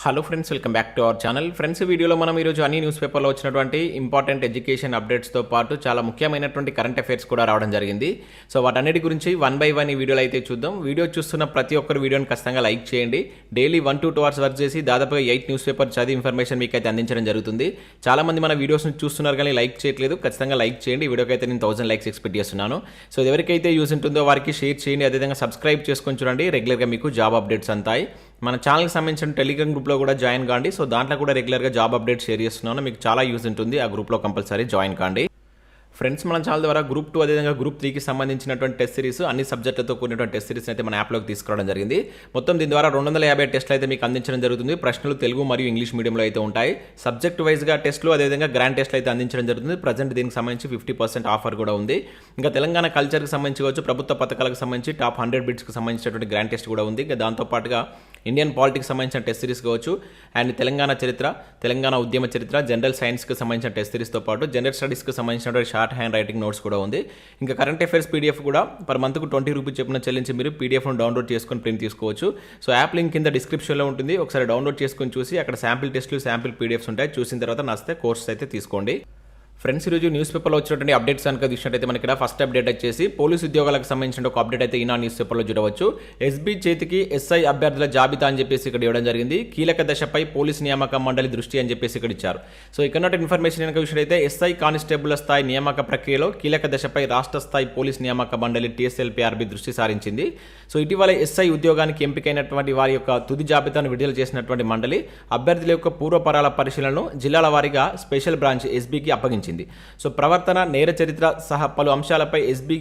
Hello friends, welcome back to our channel. Friends, వీడియోలో మనం ఈరోజు అన్ని న్యూస్ పేపర్లో వచ్చినటువంటి ఇంపార్టెంట్ ఎడ్యుకేషన్ అప్డేట్స్తో పాటు చాలా ముఖ్యమైనటువంటి కరెంట్ అఫైర్స్ కూడా రావడం జరిగింది. సో వాటన్నిటి గురించి వన్ బై వన్ ఈ వీడియోలో అయితే చూద్దాం. వీడియో చూస్తున్న ప్రతి ఒక్కరు వీడియోని ఖచ్చితంగా లైక్ చేయండి. డైలీ 1 to 2 hours వర్క్ చేసి దాదాపుగా 8 న్యూస్ పేపర్ చదివి ఇన్ఫర్మేషన్ మీకు అయితే అందించడం జరుగుతుంది. చాలామంది మన వీడియోస్ని చూస్తున్నారు కానీ లైక్ చేయట్లేదు. ఖచ్చితంగా లైక్ చేయండి. ఈ వీడియోకి అయితే నేను 1000 లైక్స్ ఎక్స్పెక్ట్ చేస్తున్నాను. సో ఎవరికైతే యూజ్ ఉంటుందో వారికి షేర్ చేయండి. అదేవిధంగా సబ్స్క్రైబ్ చేసుకొని చూడండి. రెగ్యులర్గా మీకు జాబ్ అప్డేట్స్ అంతాయి. మన ఛానల్కి సంబంధించిన టెలిగ్రామ్ గ్రూప్లో కూడా జాయిన్ కాండి. సో దాంట్లో కూడా రెగ్యులర్గా జాబ్ అప్డేట్ షేర్ చేస్తున్నాను. మీకు చాలా యూజ్ ఉంటుంది. ఆ గ్రూప్లో కంపల్సరీ జాయిన్ కాండి. ఫ్రెండ్స్, మన ఛానల్ ద్వారా గ్రూప్ 2 అదేవిధంగా గ్రూప్ 3కి సంబంధించినటువంటి టెస్ట్ సిరీస్ అన్ని సబ్జెక్టులతో కూడినటువంటి టెస్ట్ సిరీస్ అయితే మన యాప్లోకి తీసుకురావడం జరిగింది. మొత్తం దీని ద్వారా 250 టెస్టులు అయితే మీకు అందించడం జరుగుతుంది. ప్రశ్నలు తెలుగు మరియు ఇంగ్లీష్ మీడియంలో అయితే ఉంటాయి. సబ్జెక్ట్ వైజ్గా టెస్టులు అదేవిధంగా గ్రాండ్ టెస్టులు అయితే అందించడం జరుగుతుంది. ప్రజెంట్ దీనికి సంబంధించి 50% ఆఫర్ కూడా ఉంది. ఇంకా తెలంగాణ కల్చర్కి సంబంధించి కావచ్చు, ప్రభుత్వ పథకాలకు సంబంధించి టాప్ 100 బిట్స్కి సంబంధించినటువంటి గ్రాండ్ టెస్ట్ కూడా ఉంది. ఇంకా దాంతోపాటుగా ఇండియన్ పాలిటిక్స్ సంబంధించిన టెస్ట్ సిరీస్ కావచ్చు, అండ్ తెలంగాణ చరిత్ర, తెలంగాణ ఉద్యమ చరిత్ర, జనరల్ సైన్స్కి సంబంధించిన టెస్ట్ సిరీస్తో పాటు జనరల్ స్టడీస్కి సంబంధించినటువంటి షార్ట్ హ్యాండ్ రైటింగ్ నోట్స్ కూడా ఉంది. ఇంకా కరెంట్ అఫైర్స్ పీడిఎఫ్ కూడా పర్ మంత్కు 20 రూపీస్ చెప్పిన చెల్లించి మీరు పీడిఎఫ్ను డౌన్లోడ్ చేసుకొని ప్రింట్ తీసుకోవచ్చు. సో యాప్ లింక్ కింద డిస్క్రిప్షన్లో ఉంటుంది. ఒకసారి డౌన్లోడ్ చేసుకొని చూసి అక్కడ శాంపిల్ టెస్టులు, శాంపిల్ పీడిఎఫ్స్ ఉంటాయి. చూసిన తర్వాత నచ్చితే కోర్స్ అయితే తీసుకోండి. ఫ్రెండ్స్, ఈరోజు న్యూస్ పేపర్లో వచ్చినటువంటి అప్డేట్స్ కనుక చూసినట్టయితే మనకి ఇక్కడ ఫస్ట్ అప్డేట్ వచ్చేసి పోలీసు ఉద్యోగాలకు సంబంధించిన ఒక అప్డేట్ అయితే ఈనా న్యూస్ పేపర్లో చూడవచ్చు. ఎస్బీ చేతికి ఎస్ఐ అభ్యర్థుల జాబితా అని చెప్పేసి ఇక్కడ ఇవ్వడం జరిగింది. కీలక దశపై పోలీసు నియామక మండలి దృష్టి అని చెప్పేసి ఇక్కడ ఇచ్చారు. సో ఇక్కడ ఇన్ఫర్మేషన్ కనుక చూసినట్టయితే ఎస్ఐ కానిస్టేబుల్ స్థాయి నియామక ప్రక్రియలో కీలక దశపై రాష్ట్ర స్థాయి పోలీసు నియామక మండలి TSLPRB దృష్టి సారించింది. సో ఇటీవల ఎస్ఐ ఉద్యోగానికి ఎంపికైనటువంటి వారి యొక్క తుది జాబితాను విడుదల చేసినటువంటి మండలి అభ్యర్థుల యొక్క పూర్వపరాల పరిశీలనను జిల్లాల వారీగా స్పెషల్ బ్రాంచ్ SBకి అప్పగించింది. సో ప్రవర్తన, నేర చరిత్ర సహా పలు అంశాలపై ఎస్బీ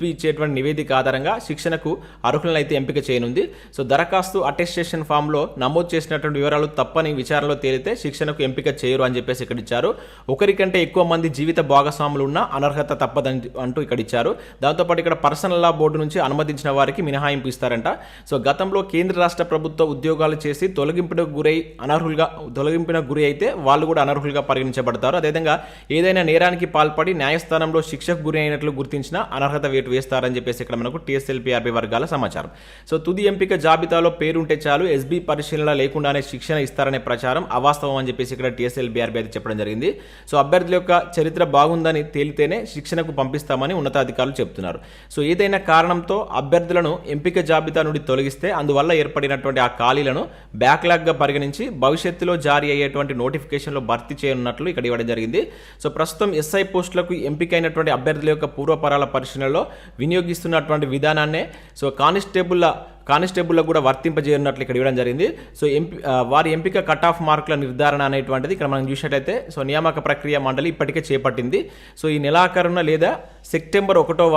ఇచ్చేటువంటి నివేదిక ఆధారంగా శిక్షణకు అర్హులను అయితే ఎంపిక చేయనుంది. సో దరఖాస్తు అటెస్టేషన్ ఫామ్లో నమోదు చేసినటువంటి వివరాలు తప్పని విచారణలో తేలితే శిక్షణకు ఎంపిక చేయరు అని చెప్పేసి ఇక్కడ ఇచ్చారు. ఒకరికంటే ఎక్కువ మంది జీవిత భాగస్వాములు ఉన్న అనర్హత తప్పదని అంటూ ఇక్కడ ఇచ్చారు. దాంతోపాటు ఇక్కడ పర్సనల్ లా బోర్డు నుంచి అనుమతించిన వారికి మినహాయింపు ఇస్తారంట. సో గతంలో కేంద్ర రాష్ట్ర ప్రభుత్వ ఉద్యోగాలు చేసి తొలగింపున గురి అయితే వాళ్ళు కూడా అనర్హులుగా పరిగణించబడతారు. అదేవిధంగా ఏదైనా నేరానికి పాల్పడి న్యాయస్థానంలో శిక్షకు గురి అయినట్లు గుర్తించిన అనర్హత వేటు వేస్తారని చెప్పేసి ఇక్కడ మనకు TSLPRB వర్గాల సమాచారం. సో తుది ఎంపిక జాబితాలో పేరుంటే చాలు, SB పరిశీలన లేకుండానే శిక్షణ ఇస్తారనే ప్రచారం అవాస్తవం అని చెప్పేసి ఇక్కడ TSLPRB అయితే చెప్పడం జరిగింది. సో అభ్యర్థుల యొక్క చరిత్ర బాగుందని తేలితేనే శిక్షణకు పంపిస్తామని ఉన్నతాధికారులు చెబుతున్నారు. సో ఏదైనా కారణంతో అభ్యర్థులను ఎంపిక జాబితా నుండి తొలగిస్తే అందువల్ల ఏర్పడినటువంటి ఆ ఖాళీలను బ్యాక్లాగ్గా పరిగణించి భవిష్యత్తులో జారీ అయ్యేటువంటి నోటిఫికేషన్లో భర్తీ చేయనున్నట్లు ఇక్కడ ఇవ్వడం జరిగింది. సో ప్రస్తుతం SI పోస్టులకు ఎంపికైనటువంటి అభ్యర్థుల యొక్క పూర్వపరాల పరిశీలనలో వినియోగిస్తున్నటువంటి విధానాన్నే సో కానిస్టేబుల్లకు కూడా వర్తింపజేయనున్నట్లు ఇక్కడ ఇవ్వడం జరిగింది. సో వారి ఎంపిక కట్ ఆఫ్ మార్కుల నిర్ధారణ అనేటువంటిది ఇక్కడ మనం చూసినట్లయితే సో నియామక ప్రక్రియ మండలి ఇప్పటికే చేపట్టింది. సో ఈ నెలాఖరున లేదా సెప్టెంబర్ 1వ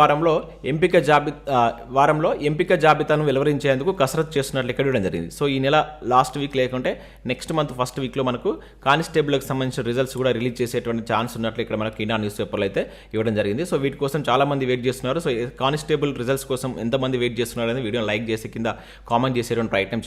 వారంలో ఎంపిక జాబితాను వెలువరించేందుకు కసరత్తు చేస్తున్నట్లు ఇక్కడ ఇవ్వడం జరిగింది. సో ఈ నెల లాస్ట్ వీక్ లేకుంటే నెక్స్ట్ మంత్ ఫస్ట్ వీక్లో మనకు కానిస్టేబుల్కి సంబంధించిన రిజల్ట్స్ కూడా రిలీజ్ చేసేటువంటి ఛాన్స్ ఉన్నట్లు ఇక్కడ మనకు ఈనా న్యూస్ పేపర్లో అయితే ఇవ్వడం జరిగింది. సో వీటి కోసం చాలా మంది వెయిట్ చేస్తున్నారు. సో కానిస్టేబుల్ రిజల్ట్స్ కోసం ఎంతమంది వెయిట్ చేస్తున్నారు అనేది వీడియోని లైక్ చేసి కింద కామెంట్ చేసేటువంటి ప్రయత్నం.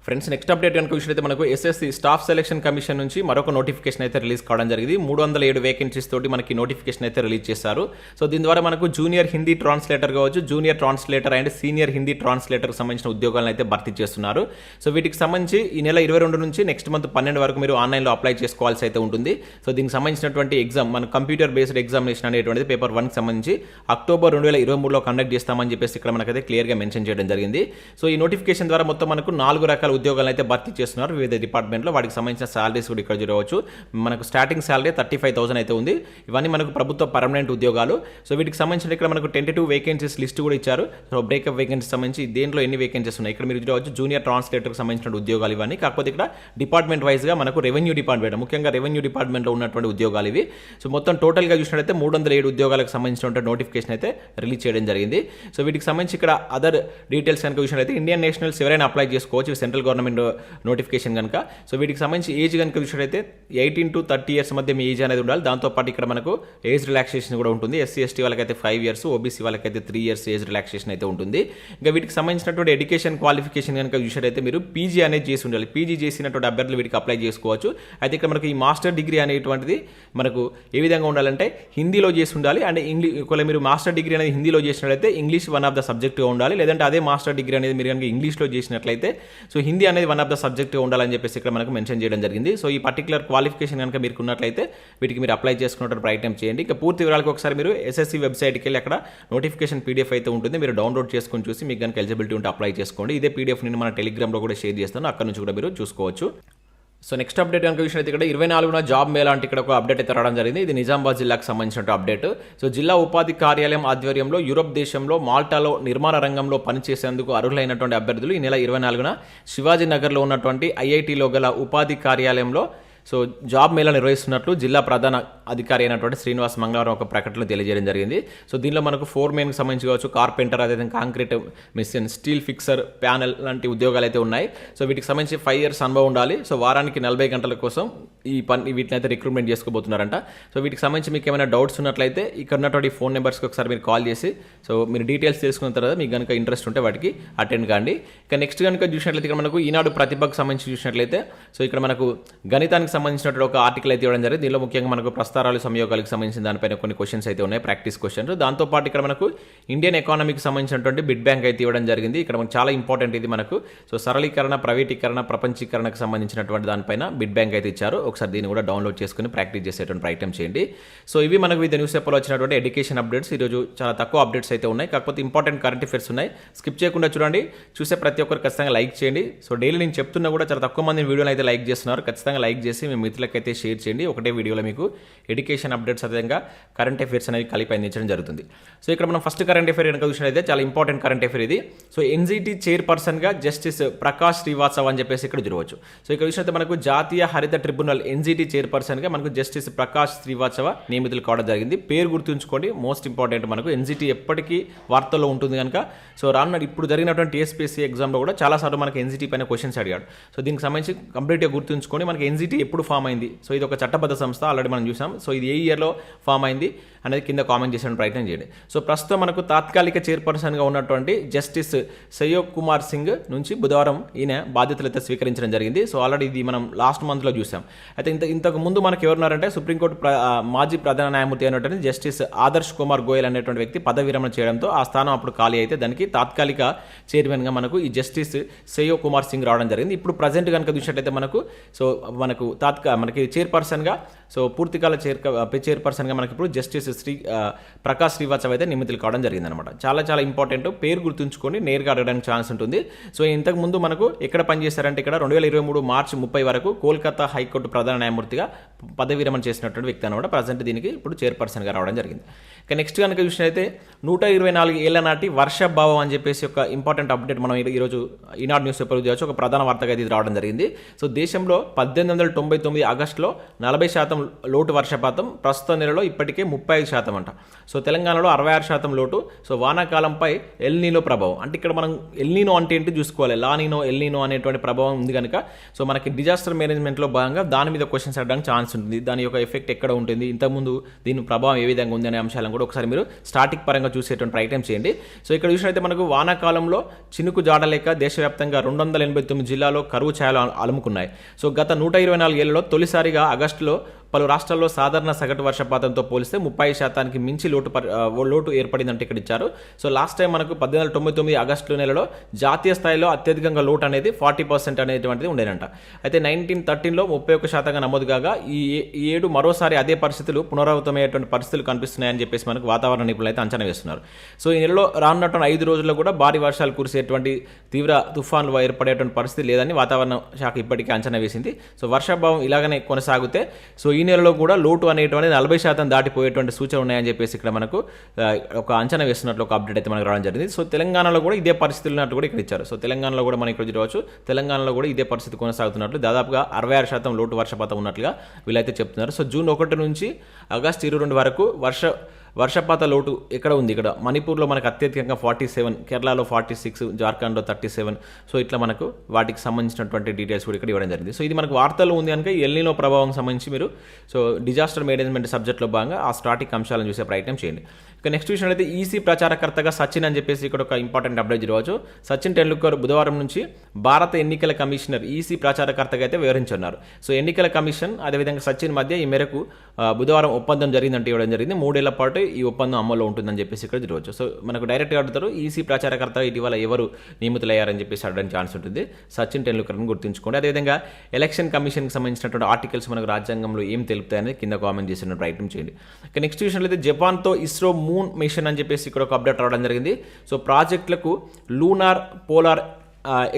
ఫ్రెండ్స్, నెక్స్ట్ అప్డేట్ కనుక చూసినట్లయితే మనకు SSC స్టాఫ్ సెలక్షన్ కమిషన్ నుంచి మరొక నోటిఫికేషన్ అయితే రిలీజ్ కావడం జరిగింది. 307 వేకెన్సీస్ తోటి మనకి నోటిఫికేషన్ అయితే రిలీజ్ చేశారు. సో దీని ద్వారా మనకు జూనియర్ హిందీ ట్రాన్స్లేటర్ కావచ్చు, junior translator and senior Hindi ట్రాన్స్లేటర్కి సంబంధించిన ఉద్యోగాలను అయితే భర్తీ చేస్తున్నారు. సో వీటికి సంబంధించి ఈ నెల 22 నుంచి నెక్స్ట్ మంత్ 12 వరకు మీరు ఆన్లైన్లో అప్లై చేసుకోవాల్సి అయితే ఉంటుంది. సో దీనికి సంబంధించినటువంటి ఎగ్జామ్ మన కంప్యూటర్ బేస్డ్ ఎగ్జామినేషన్ అనేటువంటిది పేపర్ 1కి సంబంధించి అక్టోబర్ 2023లో కండక్ట్ చేస్తామని చెప్పేసి ఇక్కడ మనకైతే క్లియర్గా మెన్షన్ చేయడం జరిగింది. సో ఈ నోటిఫికేషన్ ద్వారా మొత్తం మనకు 4 రకాల ఉద్యోగాలు అయితే భర్తీ చేస్తున్నారు వివిధ డిపార్ట్మెంట్లో. వాటికి సంబంధించిన సాలరీస్ కూడా ఇక్కడ చూడవచ్చు. మనకు స్టార్టింగ్ సాలరీ 35,000 అయితే ఉంది. ఇవన్నీ మనకు ప్రభుత్వ పర్మనెంట్ ఉద్యోగాలు. సో వీటికి సంబంధించిన ఇక్కడ మనకు 22 వేకెన్సీస్ లిస్ట్ కూడా ఇచ్చారు. సో బ్రేకప్ వేకెన్సీస్ సంబంధించి దేంట్లో ఎన్ని వేకెన్సీస్ ఉన్నాయి ఇక్కడ మీరు చూడవచ్చు. జూనియర్ ట్రాన్స్లేటర్కి సంబంధించిన ఉద్యోగాలు ఇవన్నీ. కాకపోతే ఇక్కడ డిపార్ట్మెంట్ వైజ్గా మనకు రెవెన్యూ డిపార్ట్మెంట్, ముఖ్యంగా రెవెన్యూ డిపార్ట్మెంట్లో ఉన్నటువంటి ఉద్యోగాలు ఇవి. సో మొత్తం టోటల్గా చూసినట్లయితే 307 ఉద్యోగాలకు సంబంధించినటువంటి నోటిఫికేషన్ అయితే రిలీజ్ చేయడం జరిగింది. సో వీటికి సంబంధించి ఇక్కడ అదర్ డీటెయిల్స్ కనుక చూసినట్లయితే ఇండియన్ నేషనల్స్ ఎవరైనా అప్లై చేసుకోవచ్చు సెంట్రల్ గవర్నమెంట్ నోటిఫికేషన్ కనుక. సో వీటికి సంబంధించి ఏజ్ కనుక చూసినట్లయితే 18 to 30 years మధ్య మీ ఏజ్ అనేది ఉండాలి. దాంతోపాటు ఇక్కడ మనకు ఏజ్ రిలాక్సేషన్ కూడా ఉంటుంది. SC ST వాళ్ళకైతే 5 years, OBC వాళ్ళకైతే 3 years ఏజ్ రిలాక్సేషన్ అయితే ఉంటుంది. ఇంకా వీటికి సంబంధించినటువంటి ఎడ్యుకేషన్ క్వాలిఫికేషన్ కనుక చూసినట్లయితే మీరు PG అనేది చేసి ఉండాలి. PG చేసినటువంటి అభ్యర్థులు వీటికి అప్లై చేసుకోవచ్చు. అయితే ఇక్కడ మనకు ఈ మాస్టర్ డిగ్రీ అనేటువంటిది మనకు ఏ విధంగా ఉండాలంటే హిందీలో చేసి ఉండాలి. అండ్ ఒకవేళ మీరు మాస్టర్ డిగ్రీ అనేది హిందీలో చేసినట్లయితే ఇంగ్లీష్ వన్ ఆఫ్ ద సబ్జెక్ట్గా ఉండాలి. లేదంటే అదే మాస్టర్ డిగ్రీ అనేది మీరు కనుక ఇంగ్లీష్లో చేసినట్లయితే సో హిందీ అనేది వన్ ఆఫ్ ద సబ్జెక్ట్ ఉండాలని చెప్పేసి ఇక్కడ మనకు మెన్షన్ చేయడం జరిగింది. సో ఈ పర్టికులర్ క్వాలిఫికేషన్ కనుక మీకు ఉన్నట్లయితే వీటికి మీరు అప్లై చేసుకున్నట్టు ప్రయత్నం చేయండి. ఇక పూర్తి వివరాలకు ఒకసారి మీరు SSC వెబ్సైట్కి వెళ్ళి అక్కడ నోటిఫికేషన్ PDF అయితే ఉంటుంది, మీరు డౌన్లోడ్ చేసుకొని చూసి మీకు కనుక ఎలిజిబిలిటీ ఉంటే అప్లై చేసుకోండి. ఇదే PDF నేను మన టెలిగ్రామ్లో కూడా షేర్ చేస్తాను, అక్కడ నుంచి కూడా మీరు చూసుకోవచ్చు. సో నెక్స్ట్ అప్డేట్ కనుక విషయం అయితే ఇక్కడ 24న జాబ్ మేళా అంటే ఇక్కడ ఒక అప్డేట్ అయితే రావడం జరిగింది. ఇది నిజామాబాద్ జిల్లాకు సంబంధించిన అప్డేట్. సో జిల్లా ఉపాధి కార్యాలయం ఆధ్వర్యంలో యూరోప్ దేశంలో మాల్టాలో నిర్మాణ రంగంలో పనిచేసేందుకు అర్హులైనటువంటి అభ్యర్థులు ఈ నెల 24న శివాజీ నగర్లో ఉన్నటువంటి IITలో గల ఉపాధి కార్యాలయంలో సో జాబ్ మేళా నిర్వహిస్తున్నట్లు జిల్లా ప్రధాన అధికారి అయినటువంటి శ్రీనివాస్ మంగళవారం ఒక ప్రకటనలో తెలియజేయడం జరిగింది. సో దీనిలో మనకు ఫోర్మెన్కి సంబంధించి కావచ్చు, కార్పెంటర్, అదేవిధంగా concrete machine, steel fixer, panel లాంటి ఉద్యోగాలు అయితే ఉన్నాయి. సో వీటికి సంబంధించి 5 years అనుభవం ఉండాలి. సో వారానికి 40 గంటల కోసం వీటిని అయితే రిక్రూట్మెంట్ చేసుకోబోతున్నారంట. సో వీటికి సంబంధించి మీకు ఏమైనా డౌట్స్ ఉన్నట్లయితే ఇక్కడ ఉన్నటువంటి ఫోన్ నెంబర్స్కి ఒకసారి మీరు కాల్ చేసి సో మీరు డీటెయిల్స్ తెలుసుకున్న తర్వాత మీకు కనుక ఇంట్రెస్ట్ ఉంటే వాటికి అటెండ్ కాండి. ఇక నెక్స్ట్ కనుక చూసినట్లయితే ఇక్కడ మనకు ఈనాడు ప్రతిభకు సంబంధించి చూసినట్లయితే సో ఇక్కడ మనకు గణితానికి సంబంధించినటువంటి ఒక ఆర్టికల్ అయితే ఇవ్వడం జరిగింది. దీనిలో ముఖ్యంగా మనకు ప్రస్తారాలు, సంయోగాలకు సంబంధించిన దానిపైన కొన్ని క్వశ్చన్స్ అయితే ఉన్నాయి, ప్రాక్టీస్ క్వశ్చన్స్. దాంతోపాటు ఇక్కడ మనకు ఇండియన్ ఎకానమీకి సంబంధించినటువంటి బిడ్ బ్యాంక్ అయితే ఇవ్వడం జరిగింది. ఇక్కడ మనకు చాలా ఇంపార్టెంట్ ఇది మనకు. సో సరళీకరణ, ప్రైవేటీకరణ, ప్రపంచీకరణకు సంబంధించినటువంటి దానిపైన బిడ్ బ్యాంక్ అయితే ఇచ్చారు. ఒకసారి దీన్ని కూడా డౌన్లోడ్ చేసుకుని ప్రాక్టీస్ చేసేటువంటి ప్రయత్నం చేయండి. సో ఇవి మనకు వివిధ న్యూస్ పేపర్లో వచ్చినటువంటి ఎడ్యుకేషన్ అప్డేట్స్. ఈరోజు చాలా తక్కువ అప్డేట్స్ అయితే ఉన్నాయి, కాకపోతే ఇంపార్టెంట్ కరెంట్ అఫైర్స్ ఉన్నాయి. స్కిప్ చేయకుండా చూడండి, చూసే ప్రతి ఒక్కరు ఖచ్చితంగా లైక్ చేయండి. సో డైలీ నేను చెప్తున్నా కూడా చాలా తక్కువ మంది వీడియోని అయితే లైక్ చేస్తున్నారు. ఖచ్చితంగా లైక్ చేసి మీ మిత్రులకైతే షేర్ చేయండి. ఒకటే వీడియోలో మీకు ఎడ్యుకేషన్ అప్డేట్స్ అదేవిధంగా కరెంట్ అఫైర్స్ అనేవి కలిపి అందించడం జరుగుతుంది. సో ఇక్కడ మనం ఫస్ట్ కరెంట్ అఫైర్ కనుక చూసినట్లయితే చాలా ఇంపార్టెంట్ కరెంట్ అఫైర్ ఇది. సో NGT చైర్పర్సన్గా జస్టిస్ ప్రకాష్ శ్రీవాత్సవ్ అని చెప్పేసి ఇక్కడ చూడవచ్చు. సో ఇక్కడ చూసినట్లయితే మనకు జాతీయ హరిత ట్రిబ్యునల్ NGT చైర్పర్సన్గా మనకు జస్టిస్ ప్రకాష్ శ్రీవాత్సవ నియమితులు కావడం జరిగింది. పేరు గుర్తుంచుకోండి, మోస్ట్ ఇంపార్టెంట్. మనకు NGT ఎప్పటికీ వార్తల్లో ఉంటుంది కనుక సో ఇప్పుడు జరిగినటువంటి Tspsc ఎగ్జామ్లో కూడా చాలాసార్లు మనకు NGT పైన క్వశ్చన్స్ అడిగాడు. సో దీనికి సంబంధించి కంప్లీట్గా గుర్తుంచుకొని మనకి NGT ఎప్పుడు ఫామ్ అయింది, సో ఇది ఒక చట్టబద్ధ సంస్థ, ఆల్రెడీ మనం చూసాం. సో ఇది ఏ ఇయర్లో ఫామ్ అయింది అనేది కింద కామెంట్ చేసే ప్రయత్నం చేయండి. సో ప్రస్తుతం మనకు తాత్కాలిక చైర్పర్సన్గా ఉన్నటువంటి జస్టిస్ సయోగ్ కుమార్ సింగ్ నుంచి బుధవారం ఈయన బాధ్యతలు అయితే స్వీకరించడం జరిగింది. సో ఆల్రెడీ ఇది మనం లాస్ట్ మంత్లో చూసాం. అయితే ఇంతకు ముందు మనకు ఎవరున్నారంటే సుప్రీంకోర్టు మాజీ ప్రధాన న్యాయమూర్తి అయినటువంటి జస్టిస్ ఆదర్శ్ కుమార్ గోయల్ అనేటువంటి వ్యక్తి పదవి విరమణ చేయడంతో ఆ స్థానం అప్పుడు ఖాళీ అయితే దానికి తాత్కాలిక చైర్మన్గా మనకు ఈ జస్టిస్ సయోగ్ కుమార్ సింగ్ రావడం జరిగింది. ఇప్పుడు ప్రజెంట్ కనుక చూసినట్లయితే మనకు సో మనకు మనకి చైర్పర్సన్గా సో పూర్తికాల చైర్పర్సన్గా మనకి ఇప్పుడు జస్టిస్ ప్రకాష్ శ్రీవాత్సవ్ అయితే నియమితులు కావడం జరిగిందనమాట. చాలా చాలా ఇంపార్టెంట్, పేరు గుర్తుంచుకొని నేరుగా అడగడానికి ఛాన్స్ ఉంటుంది. సో ఇంతకు ముందు మనకు ఎక్కడ పనిచేశారంటే ఇక్కడ 2023 మార్చి 30 వరకు కోల్కతా హైకోర్టు ప్రధాన న్యాయమూర్తిగా పదవి విరమణ చేసినటువంటి వ్యక్తి అనమాట. ప్రజెంట్ దీనికి ఇప్పుడు చైర్పర్సన్గా రావడం జరిగింది. ఇక నెక్స్ట్ కనుక చూసినట్లయితే 124 ఏళ్ల నాటి వర్షభావం అని చెప్పేసి ఒక ఇంపార్టెంట్ అప్డేట్ మనం ఈరోజు ఈనాడు న్యూస్ పేపర్ చూడవచ్చు. ఒక ప్రధాన వార్తగా ఇది రావడం జరిగింది. సో దేశంలో 1899 ఆగస్టులో 40% లోటు వర్షపాతం, ప్రస్తుత నెలలో ఇప్పటికే 35% అంట. సో తెలంగాణలో 66% లోటు. సో వానాకాలంపై ఎల్నీనో ప్రభావం అంటే ఇక్కడ మనం ఎల్నీనో అంటే ఏంటి చూసుకోవాలి. లానీనో, ఎల్నీనో అనేటువంటి ప్రభావం ఉంది కనుక సో మనకి డిజాస్టర్ మేనేజ్మెంట్లో భాగంగా దాని మీద క్వశ్చన్స్ అడగడానికి ఛాన్స్ ఉంటుంది. దాని యొక్క ఎఫెక్ట్ ఎక్కడ ఉంటుంది, ఇంతకుముందు దీని ప్రభావం ఏ విధంగా ఉంది అనే అంశాలను కూడా ఒకసారి మీరు స్టాటిక్ పరంగా చూసేటువంటి ప్రయత్నం చేయండి. సో ఇక్కడ చూసినట్లయితే మనకు వానాకాలంలో చినుకు జాడలేక దేశవ్యాప్తంగా 289 జిల్లాలో కరువు ఛాయలు అలుముకున్నాయి. సో గత 124 ఏళ్లలో తొలిసారిగా ఆగస్టులో పలు రాష్ట్రాల్లో సాధారణ సగటు వర్షపాతంతో పోలిస్తే 30% మించి లోటు ఏర్పడిందంటే ఇక్కడ ఇచ్చారు. సో లాస్ట్ టైం మనకు 1899 ఆగస్టు నెలలో జాతీయ స్థాయిలో అత్యధికంగా లోటు అనేది 40% అనేటువంటిది ఉండేనంట. అయితే 1913లో 31% నమోదు కాగా ఈ ఏడు మరోసారి అదే పరిస్థితులు పునరావృతమయ్యేటువంటి పరిస్థితులు కనిపిస్తున్నాయని చెప్పేసి మనకు వాతావరణ నిపుణులు అయితే అంచనా వేస్తున్నారు. సో ఈ నెలలో రానున్నటువంటి 5 రోజుల్లో కూడా భారీ వర్షాలు కురిసేటువంటి తీవ్ర తుఫాన్లు ఏర్పడేటువంటి పరిస్థితి లేదని వాతావరణ శాఖ ఇప్పటికే అంచనా వేసింది. సో వర్షాభావం ఇలాగనే కొనసాగితే సో ఈ నెలలో కూడా లోటు అనేటువంటి 40% దాటిపోయేటువంటి సూచనలు ఉన్నాయని చెప్పేసి ఇక్కడ మనకు ఒక అంచనా వేస్తున్నట్లు ఒక అప్డేట్ అయితే మనకు రావడం జరిగింది. సో తెలంగాణలో కూడా ఇదే పరిస్థితులు ఉన్నట్టు కూడా ఇక్కడ ఇచ్చారు. సో తెలంగాణలో కూడా మనం ఇక్కడ చూడవచ్చు. తెలంగాణలో కూడా ఇదే పరిస్థితి కొనసాగుతున్నట్లు, దాదాపుగా 66% లోటు వర్షపాతం ఉన్నట్లుగా వీళ్ళైతే చెప్తున్నారు. సో జూన్ 1 నుంచి ఆగస్టు 22 వరకు వర్షపాత లోటు ఎక్కడ ఉంది? ఇక్కడ మణిపూర్లో మనకు అత్యధికంగా 47, కేరళలో 46, జార్ఖండ్లో 37. సో ఇట్లా మనకు వాటికి సంబంధించినటువంటి డీటెయిల్స్ కూడా ఇక్కడ ఇవ్వడం జరిగింది. సో ఇది మనకు వార్తల్లో ఉంది కనుక ఎల్నినో ప్రభావం సంబంధించి మీరు సో డిజాస్టర్ మేనేజ్మెంట్ సబ్జెక్ట్లో భాగంగా ఆ స్టాటిక్ అంశాలను చూసే ప్రయత్నం చేయండి. ఇక నెక్స్ట్ విషయం అయితే ఈసీ ప్రచారకర్తగా సచిన్ అని చెప్పేసి ఇక్కడ ఒక ఇంపార్టెంట్ అప్డేట్ చూడవచ్చు. సచిన్ టెండూల్కర్ బుధవారం నుంచి భారత ఎన్నికల కమిషనర్ ఈసీ ప్రచారకర్తగా అయితే వివరించున్నారు. సో ఎన్నికల కమిషన్ అదేవిధంగా సచిన్ మధ్య ఈ మేరకు బుధవారం ఒప్పందం జరిగిందంటే ఇవ్వడం జరిగింది. 3 ఏళ్ల పాటు ఈ ఒప్పందం అమల్లో ఉంటుందని చెప్పేసి ఇక్కడ చూడవచ్చు. సో మనకు డైరెక్ట్గా అడుగుతారు ఈసీ ప్రచారకర్త ఇటీవల ఎవరు నియమితులయ్యారని చెప్పేసి అడగడానికి ఛాన్స్ ఉంటుంది. సచిన్ టెండూల్కర్ని గుర్తుంచుకోండి. అదేవిధంగా ఎలక్షన్ కమిషన్కి సంబంధించినటువంటి ఆర్టికల్స్ మనకు రాజ్యాంగంలో ఏం తెలుపుతాయని కింద కామెంట్ చేసిన ప్రయత్నం చేయండి. ఇక నెక్స్ట్ విషయంలో అయితే జపాన్తో ఇస్రో మూన్ మిషన్ అని చెప్పేసి ఇక్కడ ఒక అప్డేట్ రావడం జరిగింది. సో ప్రాజెక్టులకు లూనార్ పోలార్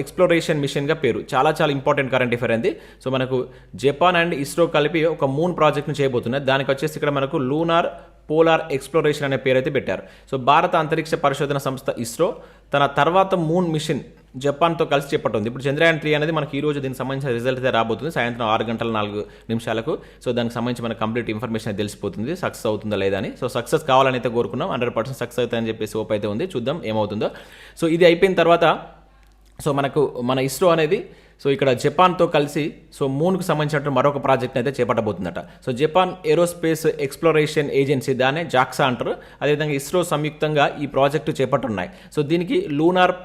ఎక్స్ప్లోరేషన్ మిషన్గా పేరు. చాలా ఇంపార్టెంట్ కరెంట్ అఫైర్ అండి. సో మనకు జపాన్ అండ్ ఇస్రో కలిపి ఒక మూన్ ప్రాజెక్ట్ను చేయబోతున్నారు. దానికి వచ్చేసి ఇక్కడ మనకు లూనార్ పోలార్ ఎక్స్ప్లోరేషన్ అనే పేరు అయితే పెట్టారు. సో భారత అంతరిక్ష పరిశోధన సంస్థ ఇస్రో తన తర్వాత మూన్ మిషన్ జపాన్తో కలిసి చేపట్టింది. ఇప్పుడు చంద్రయాన్ 3 అనేది మనకి ఈ రోజు దీనికి సంబంధించిన రిజల్ట్ అయితే రాబోతుంది సాయంత్రం 6:04 సో దానికి సంబంధించి మనకు కంప్లీట్ ఇన్ఫర్మేషన్ అయితే తెలిసిపోతుంది సక్సెస్ అవుతుందా లేదా అని. సో సక్సెస్ కావాలని అయితే కోరుకున్నాం. 100% సక్సెస్ అవుతుందని చెప్పేసి హోప్ అయితే ఉంది. చూద్దాం ఏమవుతుందో. సో ఇది అయిపోయిన తర్వాత సో మన ఇస్రో అనేది సో ఇక్కడ జపాన్తో కలిసి సో మూన్కు సంబంధించిన మరొక ప్రాజెక్ట్ని అయితే చేపట్టబోతుందట. So Japan aerospace exploration agency దానే జాక్సా అంటారు. అదేవిధంగా ఇస్రో సంయుక్తంగా ఈ ప్రాజెక్టు చేపట్టున్నాయి. సో దీనికి lunar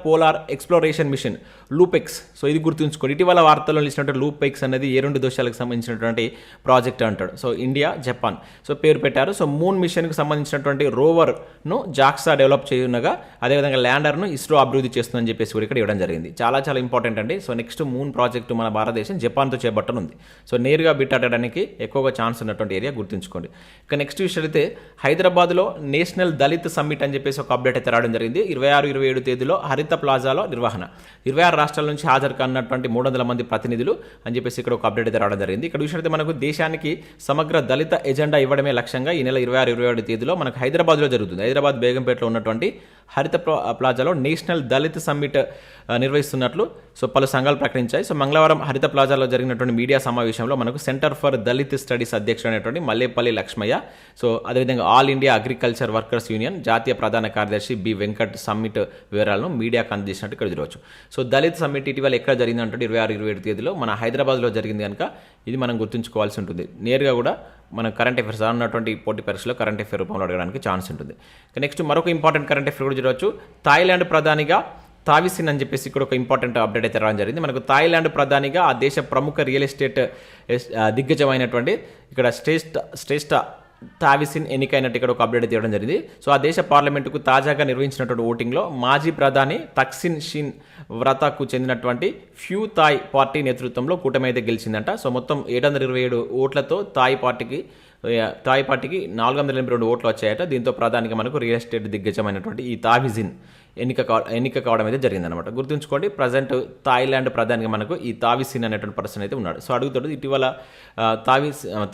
polar exploration mission LUPEX. సో ఇది గుర్తుంచుకోండి. ఇటీవల వార్తల్లో నిలిచినట్టు లూపెక్స్ అనేది ఏ 2 దేశాలకు సంబంధించినటువంటి ప్రాజెక్ట్ అంటాడు. సో ఇండియా జపాన్ సో పేరు పెట్టారు. సో మూన్ మిషన్కి సంబంధించినటువంటి రోవర్ను జాక్సా డెవలప్ చేయనుగా అదేవిధంగా ల్యాండర్ను ఇస్రో అభివృద్ధి చేస్తుందని చెప్పేసి కూడా ఇక్కడ ఇవ్వడం జరిగింది. చాలా ఇంపార్టెంట్ అండి. సో నెక్స్ట్ మూన్ ప్రాజెక్టు మన భారతదేశం జపాన్తో చేపట్టనుంది. సో నేరుగా బిట్టడానికి ఎక్కువగా ఛాన్స్ ఉన్నటువంటి ఏరియా గుర్తుంచుకోండి. ఇక నెక్స్ట్ విషయం అయితే హైదరాబాద్లో నేషనల్ దళిత్ సమ్మిట్ అని చెప్పేసి ఒక అప్డేట్ అయితే రావడం జరిగింది. 26-27 తేదీలో హరిత ప్లాజాలో నిర్వహణ. 26 రాష్ట్రాల నుంచి హాజరు కానున్నటువంటి 300 మంది ప్రతినిధులు అని చెప్పేసి ఇక్కడ ఒక అప్డేట్ అయితే రావడం జరిగింది. ఇక్కడ విషయం అయితే మనకు దేశానికి సమగ్ర దళిత ఎజెండా ఇవ్వడమే లక్ష్యంగా ఈ నెల 26-27 తేదీలో మనకు హైదరాబాద్లో జరుగుతుంది. హైదరాబాద్ బేగంపేటలో ఉన్నటువంటి హరిత ప్లాజాలో నేషనల్ దళిత్ సమ్మిట్ నిర్వహిస్తున్నట్లు సో పలు సంఘాలు ప్రకటించాయి. సో మంగళవారం హరిత ప్లాజాలో జరిగినటువంటి మీడియా సమావేశంలో మనకు సెంటర్ ఫర్ దళిత్ స్టడీస్ అధ్యక్షుడు అనేటువంటి మల్లేపల్లి లక్ష్మయ్య సో అదేవిధంగా all India agriculture workers union జాతీయ ప్రధాన కార్యదర్శి బి వెంకట్ సమ్మిట్ వివరాలను మీడియాకు అందజేసినట్టు ఇక్కడ చూడవచ్చు. సో దళిత్ సమ్మిట్ ఇటీవల ఎక్కడ జరిగిందంటే 26-27 తేదీలో మన హైదరాబాద్లో జరిగింది కనుక ఇది మనం గుర్తుంచుకోవాల్సి ఉంటుంది. నేరుగా కూడా మనం కరెంట్ అఫైర్స్ ఉన్నటువంటి పోటీ పరీక్షలో కరెంట్ అఫైర్ రూపంలో అడగడానికి ఛాన్స్ ఉంటుంది. నెక్స్ట్ మరొక ఇంపార్టెంట్ కరెంట్ అఫైర్ కూడా చూడవచ్చు. థాయిలాండ్ ప్రధానిగా తావిసిన్ అని చెప్పేసి ఇక్కడ ఒక ఇంపార్టెంట్ అప్డేట్ అయితే రావడం జరిగింది. మనకు థాయిలాండ్ ప్రధానిగా ఆ దేశ ప్రముఖ రియల్ ఎస్టేట్ దిగ్గజమైనటువంటి ఇక్కడ శ్రేష్ఠ తావిసిన్ ఎన్నికైనట్టు ఇక్కడ ఒక అప్డేట్ ఇవ్వడం జరిగింది. సో ఆ దేశ పార్లమెంటుకు తాజాగా నిర్వహించినటువంటి ఓటింగ్లో మాజీ ప్రధాని థక్సిన్ షిన్ వ్రతకు చెందినటువంటి ఫ్యూ థాయ్ పార్టీ నేతృత్వంలో కూటమి అయితే గెలిచిందంట. సో మొత్తం 727 ఓట్లతో థాయ్ పార్టీకి 482 ఓట్లు వచ్చాయట. దీంతో ప్రధానిగా మనకు రియల్ ఎస్టేట్ దిగ్గజమైనటువంటి ఈ తావిసిన్ ఎన్నిక కావడం అయితే జరిగిందనమాట. గుర్తుంచుకోండి ప్రజెంట్ థాయిలాండ్ ప్రధానిగా మనకు ఈ తావిసిన్ అనేటువంటి పర్సన్ అయితే ఉన్నాడు. సో అడుగుతాడు ఇటీవల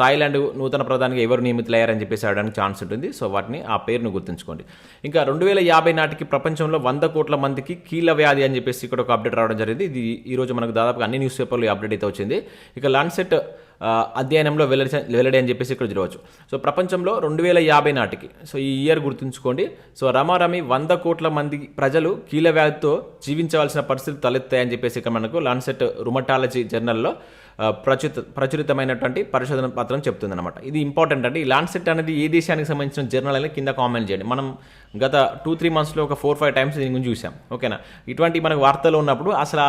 థాయిలాండ్ నూతన ప్రధానిగా ఎవరు నియమితులయ్యారని చెప్పేసి అడగడానికి ఛాన్స్ ఉంటుంది. సో వాటిని ఆ పేరును గుర్తుంచుకోండి. ఇంకా 2050 నాటికి ప్రపంచంలో 100 కోట్ల మందికి కీళ్ళ వ్యాధి అని చెప్పేసి ఇక్కడ ఒక అప్డేట్ రావడం జరిగింది. ఇది ఈరోజు మనకు దాదాపుగా అన్ని న్యూస్ పేపర్లో ఈ అప్డేట్ అయితే వచ్చింది. ఇక లాన్సెట్ అధ్యయనంలో వెల్లడి అని చెప్పేసి ఇక్కడ చూడవచ్చు. సో ప్రపంచంలో 2050 నాటికి సో ఈ ఇయర్ గుర్తుంచుకోండి. సో రమారమి 100 కోట్ల మంది ప్రజలు కీళ్ళ వ్యాధితో జీవించవలసిన పరిస్థితులు తలెత్తాయని చెప్పేసి ఇక్కడ మనకు లాన్సెట్ రుమటాలజీ జర్నల్లో ప్రచురితమైనటువంటి పరిశోధన పత్రం చెప్తుందన్నమాట. ఇది ఇంపార్టెంట్ అండి. ఈ లాన్సెట్ అనేది ఏ దేశానికి సంబంధించిన జర్నల్ అనేది కింద కామెంట్ చేయండి. మనం గత 2-3 మంత్స్లో ఒక 4-5 టైమ్స్ దీని గురించి చూసాం. ఓకేనా. ఇటువంటి మనకు వార్తలు ఉన్నప్పుడు అసలు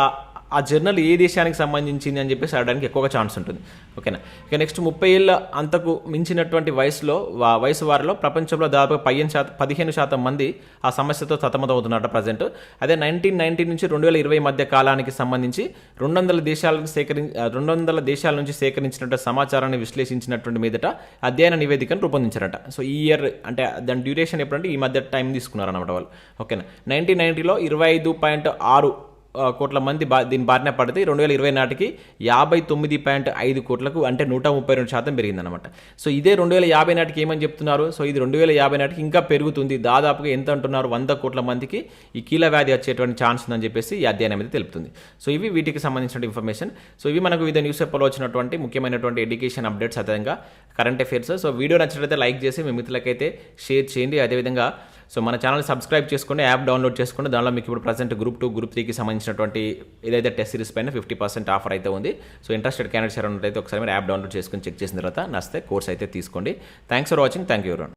ఆ జర్నల్ ఏ దేశానికి సంబంధించింది అని చెప్పేసి అడగడానికి ఎక్కువగా ఛాన్స్ ఉంటుంది. ఓకేనా. ఇక నెక్స్ట్ 30 ఏళ్ళ అంతకు మించినటువంటి వయసు వారిలో ప్రపంచంలో దాదాపు 15% మంది ఆ సమస్యతో సతమతమవుతున్నట్టు ప్రజెంట్. అదే 1990 నుంచి 2020 మధ్య కాలానికి సంబంధించి 200 దేశాల నుంచి సేకరించినటువంటి సమాచారాన్ని విశ్లేషించినటువంటి మీదట అధ్యయన నివేదికను రూపొందించారట. సో ఈ ఇయర్ అంటే దాని డ్యూరేషన్ ఎప్పుడంటే ఈ మధ్య టైం తీసుకున్నారన్నమాట వాళ్ళు. ఓకేనా. 1990లో 25.6 కోట్ల మంది దీని బారిన పడితే 2020 నాటికి 59.5 కోట్లకు అంటే 132% పెరిగిందనమాట. సో ఇదే 2050 నాటికి ఏమని చెప్తున్నారు. సో ఇది 2050 నాటికి ఇంకా పెరుగుతుంది. దాదాపుగా ఎంత అంటున్నారు 100 కోట్ల మందికి ఈ కీళ్ళ వ్యాధి వచ్చేటువంటి ఛాన్స్ ఉందని చెప్పేసి ఈ అధ్యయనం అయితే తెలుపుతుంది. సో ఇవి వీటికి సంబంధించిన ఇన్ఫర్మేషన్. సో ఇవి మనకు వివిధ న్యూస్ పేపర్లో వచ్చినటువంటి ముఖ్యమైనటువంటి ఎడ్యుకేషన్ అప్డేట్స్ అదేవిధంగా కరెంట్ అఫైర్స్. సో వీడియో నచ్చినట్లయితే లైక్ చేసి మీ మిత్రులకైతే షేర్ చేయండి. అదేవిధంగా సో మన ఛానల్ సబ్స్క్రైబ్ చేసుకోండి, యాప్ డౌన్లోడ్ చేసుకోండి. దానిలో మీకు ఇప్పుడు ప్రజెంట్ గ్రూప్ 2 గ్రూప్ 3కి సంబంధించినటువంటి ఏదైతే టెస్ట్ సిరీస్ పైన 50% ఆఫర్ అయితే ఉంది. సో ఇంట్రెస్టెడ్ క్యాండిడేట్స్ ఉన్నట్లయితే ఒకసారి మీరు యాప్ డౌన్లోడ్ చేసుకుని చెక్ చేసిన తర్వాత నచ్చితే కోర్స్ అయితే తీసుకోండి. Thanks for watching. Thank you everyone.